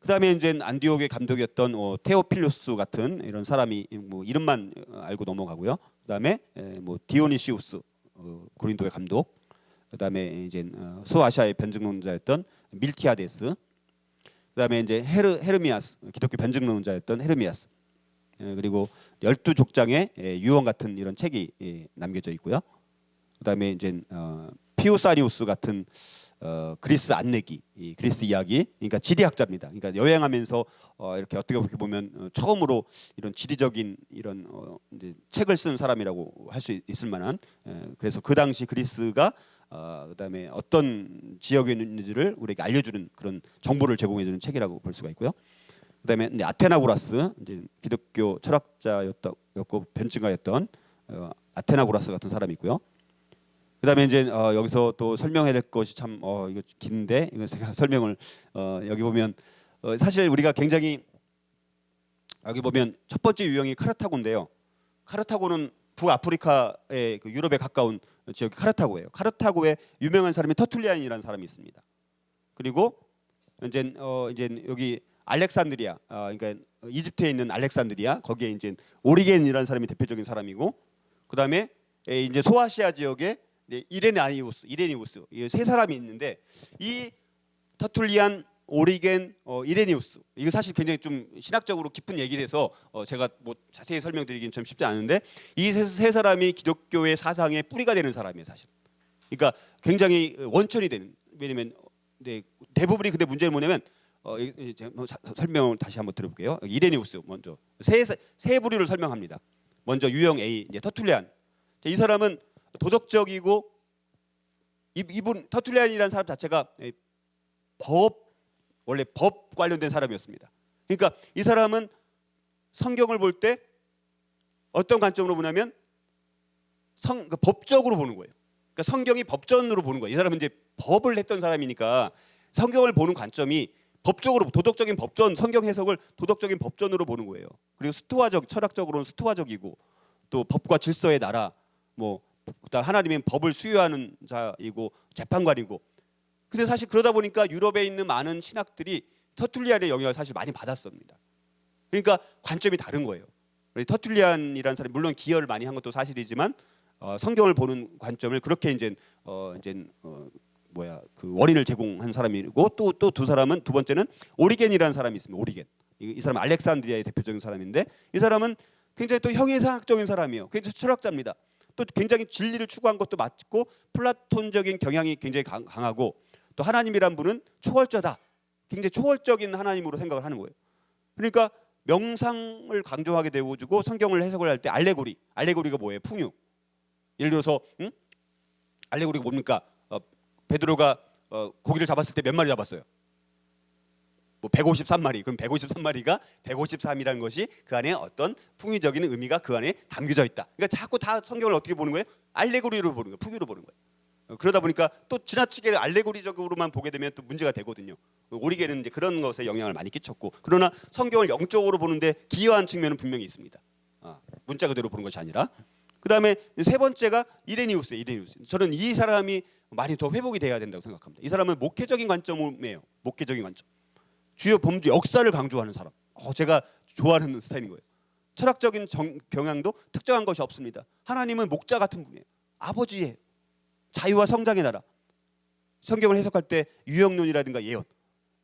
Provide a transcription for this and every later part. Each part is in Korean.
그다음에 이제 안디옥의 감독이었던 테오필루스 같은 이런 사람이 뭐 이름만 알고 넘어가고요. 그다음에 뭐 디오니시우스 고린도의 감독, 그다음에 이제 소아시아의 변증론자였던 밀티아데스, 그다음에 이제 헤르미아스 기독교 변증론자였던 헤르미아스, 그리고 12족장의 유언 같은 이런 책이 남겨져 있고요. 그다음에 이제 피우사리우스 같은 그리스 안내기, 그리스 이야기, 그러니까 지리학자입니다. 그러니까 여행하면서 이렇게 어떻게 보면 처음으로 이런 지리적인 이런 이제 책을 쓴 사람이라고 할 수 있을 만한, 그래서 그 당시 그리스가 그다음에 어떤 지역에 있는지를 우리에게 알려주는 그런 정보를 제공해주는 책이라고 볼 수가 있고요. 그다음에 이제 아테나고라스, 이제 기독교 철학자였고 변증가였던 아테나고라스 같은 사람이 있고요. 그다음에 이제 여기서 또 설명해야 될 것이 참 이거 긴데 이거 제가 설명을 여기 보면 사실 우리가 굉장히 여기 보면 첫 번째 유형이 카르타고인데요. 카르타고는 북아프리카의 그 유럽에 가까운 지역이 카르타고예요. 카르타고에 유명한 사람이 터툴리안이라는 사람이 있습니다. 그리고 이제 여기 알렉산드리아, 그러니까 이집트에 있는 알렉산드리아, 거기에 이제 오리겐이라는 사람이 대표적인 사람이고, 그다음에 이제 소아시아 지역에 이레니우스 이 세 사람이 있는데, 이 터툴리안, 오리겐, 이레니우스, 이거 사실 굉장히 좀 신학적으로 깊은 얘기를 해서 제가 뭐 자세히 설명드리기는 좀 쉽지 않은데, 이 세 사람이 기독교의 사상의 뿌리가 되는 사람이에요, 사실. 그러니까 굉장히 원천이 되는. 왜냐면 대부분이, 근데 문제는 뭐냐면 설명을 다시 한번 들어볼게요. 이레니우스 먼저 세 부류를 설명합니다. 먼저 유형 A, 이제 터툴리안. 이 사람은 도덕적이고, 이분 터툴리안이라는 사람 자체가 원래 법 관련된 사람이었습니다. 그러니까 이 사람은 성경을 볼 때 어떤 관점으로 보냐면 법적으로 보는 거예요. 그러니까 성경이 법전으로 보는 거예요. 이 사람은 이제 법을 했던 사람이니까 성경을 보는 관점이 법적으로, 도덕적인 법전, 성경 해석을 도덕적인 법전으로 보는 거예요. 그리고 철학적으로는 스토아적이고, 또 법과 질서의 나라, 뭐 하나님의 법을 수여하는 자이고 재판관이고. 근데 사실 그러다 보니까 유럽에 있는 많은 신학들이 터툴리안의 영향을 사실 많이 받았습니다. 그러니까 관점이 다른 거예요. 터툴리안이라는 사람이 물론 기여를 많이 한 것도 사실이지만 성경을 보는 관점을 그렇게 그 원인을 제공한 사람이고, 또 두 사람은, 두 번째는 오리겐이라는 사람이 있습니다. 오리겐. 이 사람은 알렉산드리아의 대표적인 사람인데, 이 사람은 굉장히 또 형이상학적인 사람이에요. 굉장히 철학자입니다. 또 굉장히 진리를 추구한 것도 맞고, 플라톤적인 경향이 굉장히 강하고, 또 하나님이란 분은 초월자다. 굉장히 초월적인 하나님으로 생각을 하는 거예요. 그러니까 명상을 강조하게 되어주고, 성경을 해석을 할 때 알레고리가 뭐예요? 풍요. 예를 들어서 알레고리가 뭡니까? 베드로가 고기를 잡았을 때 몇 마리 잡았어요? 뭐 153마리. 그럼 153마리가 153이라는 것이 그 안에 어떤 풍의적인 의미가 그 안에 담겨져 있다. 그러니까 자꾸 다 성경을 어떻게 보는 거예요? 알레고리로 보는 거예요. 풍요로 보는 거예요. 그러다 보니까 또 지나치게 알레고리적으로만 보게 되면 또 문제가 되거든요. 오리겐은 이제 그런 것에 영향을 많이 끼쳤고, 그러나 성경을 영적으로 보는데 기여한 측면은 분명히 있습니다. 문자 그대로 보는 것이 아니라. 그다음에 세 번째가 이레니우스예요. 저는 이 사람이 많이 더 회복이 돼야 된다고 생각합니다. 이 사람은 목회적인 관점이에요. 목회적인 관점. 주요 범주, 역사를 강조하는 사람. 제가 좋아하는 스타일인 거예요. 철학적인 경향도 특정한 것이 없습니다. 하나님은 목자 같은 분이에요. 아버지예요. 자유와 성장의 나라. 성경을 해석할 때 유형론이라든가 예언.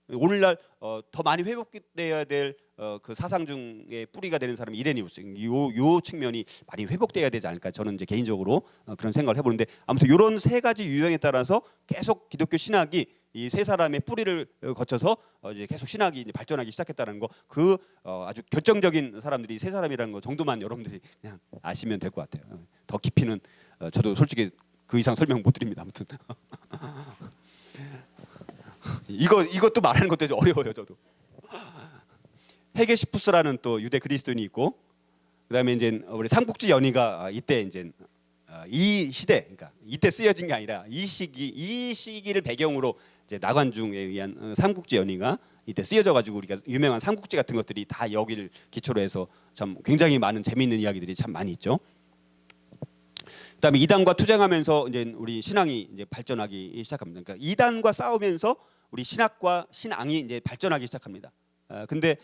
오늘날 더 많이 회복돼야 될 그 사상 중에 뿌리가 되는 사람이 이레니우스. 요 측면이 많이 회복돼야 되지 않을까, 저는 이제 개인적으로 그런 생각을 해보는데, 아무튼 이런 세 가지 유형에 따라서 계속 기독교 신학이 이 세 사람의 뿌리를 거쳐서 이제 계속 신학이 이제 발전하기 시작했다는 거, 그 아주 결정적인 사람들이 세 사람이라는 거 정도만 여러분들이 그냥 아시면 될 것 같아요. 더 깊이는 저도 솔직히 그 이상 설명 못 드립니다. 아무튼 이것도 말하는 것도 좀 어려워요, 저도. 헤게시푸스라는 또 유대 그리스도인이 있고, 그다음에 이제 우리 삼국지 연의가 이때 이제 이 시대, 그러니까 이때 쓰여진 게 아니라 이 시기를 배경으로 이제 나관중에 의한 삼국지 연의가 이때 쓰여져 가지고 우리가 유명한 삼국지 같은 것들이 다 여기를 기초로 해서 참 굉장히 많은 재미있는 이야기들이 참 많이 있죠. 그다음에 이단과 투쟁하면서 이제 우리 신앙이 이제 발전하기 시작합니다. 그러니까 이단과 싸우면서 우리 신학과 신앙이 이제 발전하기 시작합니다. 근데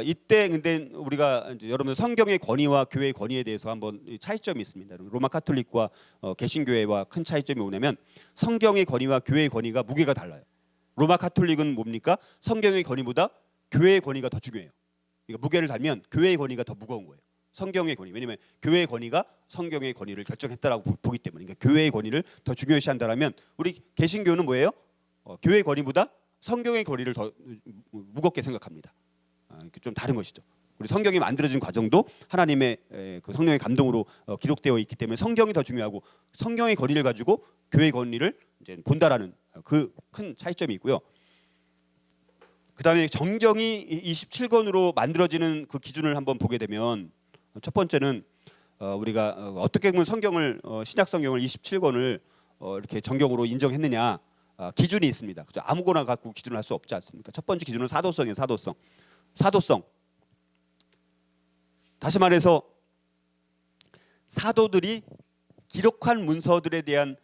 이때 근데 우리가 이제 여러분들 성경의 권위와 교회의 권위에 대해서 한번 차이점이 있습니다. 로마 카톨릭과 개신교회와 큰 차이점이 뭐냐면 성경의 권위와 교회의 권위가 무게가 달라요. 로마 카톨릭은 뭡니까? 성경의 권위보다 교회의 권위가 더 중요해요. 그러니까 무게를 달면 교회의 권위가 더 무거운 거예요. 성경의 권위. 왜냐하면 교회의 권위가 성경의 권위를 결정했다라고 보기 때문에. 그러니까 교회의 권위를 더 중요시한다라면 우리 개신교는 뭐예요? 교회의 권위보다 성경의 권위를 더 무겁게 생각합니다. 좀 다른 것이죠. 우리 성경이 만들어진 과정도 하나님의 그 성령의 감동으로 기록되어 있기 때문에 성경이 더 중요하고 성경의 권위를 가지고 교회의 권위를 이제 본다라는 그 큰 차이점이 있고요. 그다음에 정경이 27권으로 만들어지는 그 기준을 한번 보게 되면 첫 번째는 우리가 어떻게 보면 성경을 신약 성경을 27권을 이렇게 정경으로 인정했느냐 기준이 있습니다. 그렇죠? 아무거나 갖고 기준을 할 수 없지 않습니까? 첫 번째 기준은 사도성이에요. 사도성. 다시 말해서 사도들이 기록한 문서들에 대한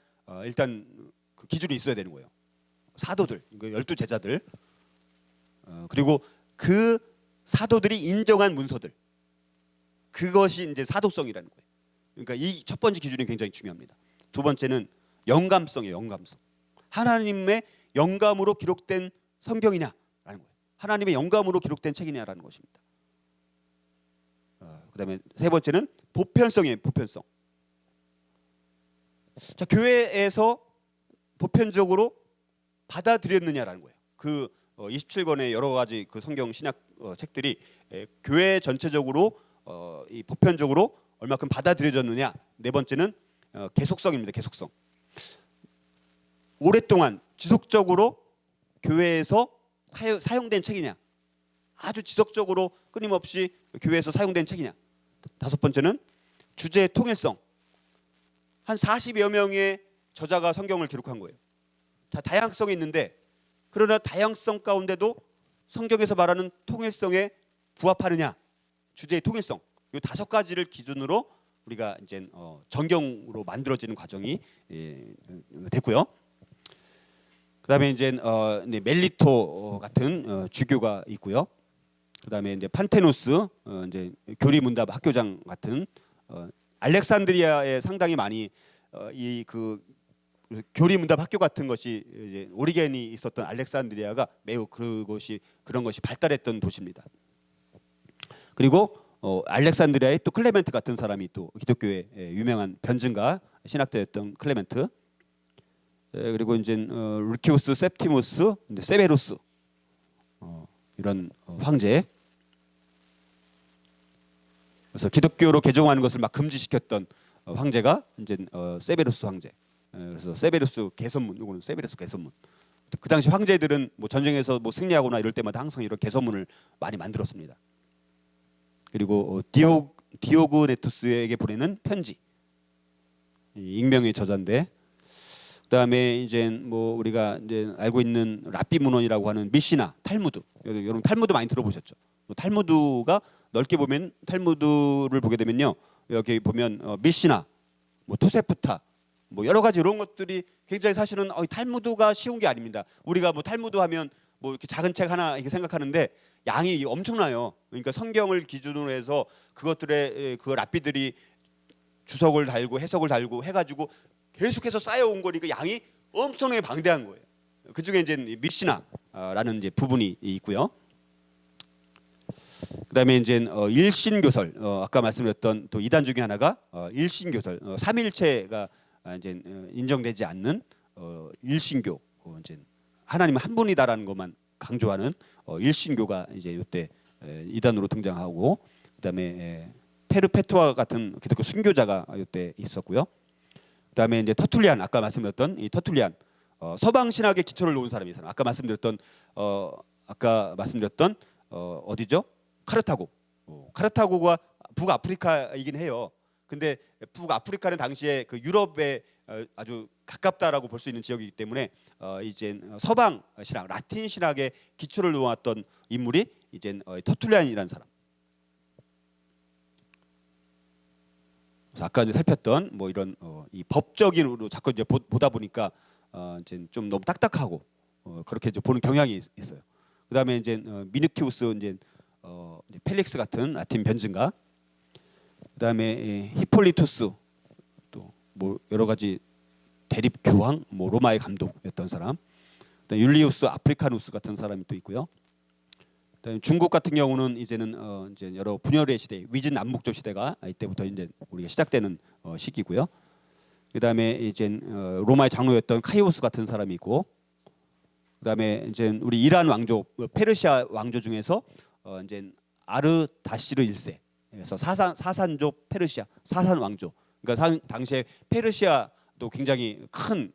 일단 그 기준이 있어야 되는 거예요. 사도들, 12제자들 그리고 그 사도들이 인정한 문서들 그것이 이제 사도성이라는 거예요. 그러니까 이 첫 번째 기준이 굉장히 중요합니다. 두 번째는 영감성이에요. 영감성. 하나님의 영감으로 기록된 성경이냐라는 거예요. 하나님의 영감으로 기록된 책이냐라는 것입니다. 그다음에 세 번째는 보편성이에요. 보편성. 자, 교회에서 보편적으로 받아들였느냐라는 거예요. 그 27권의 여러 가지 그 성경 신약 책들이 교회 전체적으로 이 보편적으로 얼마큼 받아들여졌느냐. 네 번째는 계속성입니다. 계속성. 오랫동안 지속적으로 교회에서 사용된 책이냐. 아주 지속적으로 끊임없이 교회에서 사용된 책이냐. 다섯 번째는 주제의 통일성. 한 40여 명의 저자가 성경을 기록한 거예요. 자, 다양성이 있는데 그러나 다양성 가운데도 성경에서 말하는 통일성에 부합하느냐. 주제의 통일성. 이 다섯 가지를 기준으로 우리가 이제 정경으로 만들어지는 과정이 됐고요. 그다음에 이제 멜리토 같은 주교가 있고요. 그다음에 이제 판테노스 이제 교리문답 학교장 같은 알렉산드리아에 상당히 많이 이 그 교리문답 학교 같은 것이 이제 오리겐이 있었던 알렉산드리아가 매우 그런 것이 발달했던 도시입니다. 그리고 알렉산드리아에 또 클레멘트 같은 사람이 또 기독교의 유명한 변증가 신학자였던 클레멘트. 그리고 이제 루키우스 septimus, 세베루스 이런 황제. 그래서 기독교로 개종하는 것을 막 금지시켰던 황제가 이제 세베루스 황제. 그래서 세베루스 개선문, 이거는 세베루스 개선문. 그 당시 황제들은 뭐 전쟁에서 뭐 승리하거나 이럴 때마다 항상 이런 개선문을 많이 만들었습니다. 그리고 디오그네투스에게 보내는 편지, 익명의 저자인데, 그다음에 이제 뭐 우리가 이제 알고 있는 랍비 문헌이라고 하는 미시나, 탈무드. 여러분 탈무드 많이 들어보셨죠? 탈무드가 넓게 보면 탈무드를 보게 되면요, 여기 보면 미시나, 뭐 토세프타, 뭐 여러 가지 이런 것들이 굉장히 사실은 탈무드가 쉬운 게 아닙니다. 우리가 뭐 탈무드 하면 뭐 이렇게 작은 책 하나 이렇게 생각하는데 양이 엄청나요. 그러니까 성경을 기준으로 해서 그것들의 그 랍비들이 주석을 달고 해석을 달고 해가지고 계속해서 쌓여온 거니까 양이 엄청나게 방대한 거예요. 그 중에 이제 미시나라는 이제 부분이 있고요. 그다음에 이제 일신교설, 아까 말씀드렸던 또 이단 중에 하나가 일신교설, 삼일체가 이제 인정되지 않는 일신교, 이제 하나님 한 분이다라는 것만 강조하는 일신교가 이제 이때 이단으로 등장하고, 그다음에 페르페투아 같은 기독교 순교자가 이때 있었고요. 그다음에 이제 터툴리안, 아까 말씀드렸던 이 터툴리안, 서방 신학의 기초를 놓은 사람이 있어요. 아까 말씀드렸던 어디죠? 카르타고. 카르타고가 북아프리카이긴 해요. 근데 북아프리카는 당시에 그 유럽에 아주 가깝다라고 볼 수 있는 지역이기 때문에 이제 서방 신학, 라틴 신학의 기초를 놓았던 인물이 이제 터툴리안이라는 사람. 그래서 아까 이제 살폈던 뭐 이런 이 법적인으로 자꾸 이제 보다 보니까 이제 좀 너무 딱딱하고 그렇게 이제 보는 경향이 있어요. 그다음에 이제 미누키우스 이제 펠릭스 같은 라틴 변증가. 그다음에 히폴리투스 또 뭐 여러 가지 대립 교황, 뭐 로마의 감독이었던 사람. 그다음에 율리우스 아프리카누스 같은 사람이 또 있고요. 그다음에 중국 같은 경우는 이제는 이제 여러 분열의 시대, 위진 남북조 시대가 이때부터 이제 우리가 시작되는 시기고요. 그다음에 이제 로마의 장로였던 카이오스 같은 사람이 있고, 그다음에 이제 우리 이란 왕조, 페르시아 왕조 중에서 이제 아르다시르 1세, 그래서 사산조 페르시아 사산 왕조. 그러니까 당시에 페르시아도 굉장히 큰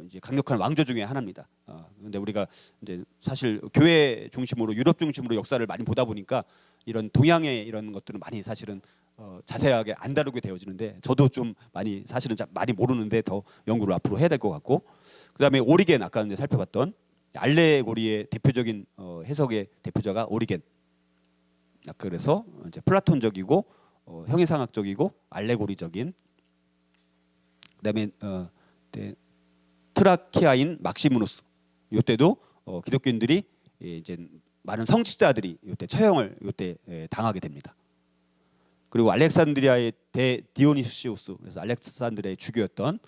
이제 강력한 왕조 중에 하나입니다. 그런데 우리가 이제 사실 교회 중심으로 유럽 중심으로 역사를 많이 보다 보니까 이런 동양의 이런 것들은 많이 사실은 자세하게 안 다루게 되어지는데, 저도 좀 많이 사실은 많이 모르는데 더 연구를 앞으로 해야 될 것 같고, 그다음에 오리겐, 아까 이제 살펴봤던 알레고리의 대표적인 해석의 대표자가 오리겐. 그래서 이제 플라톤적이고 형이상학적이고 알레고리적인. 그다음에 트라키아인 막시무누스. 이때도 기독교인들이 이제 많은 성직자들이 이때 처형을 이때 당하게 됩니다. 그리고 알렉산드리아의 대 디오니시우스, 그래서 알렉산드리아의 주교였던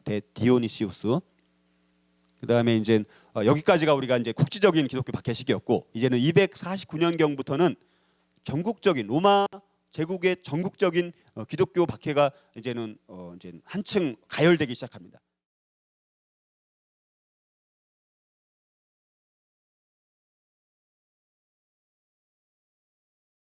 대 디오니시우스. 그다음에 이제 여기까지가 우리가 이제 국지적인 기독교 박해 시기였고, 이제는 249년경부터는 전국적인 로마 제국의 전국적인 기독교 박해가 이제는 이제 한층 가열되기 시작합니다.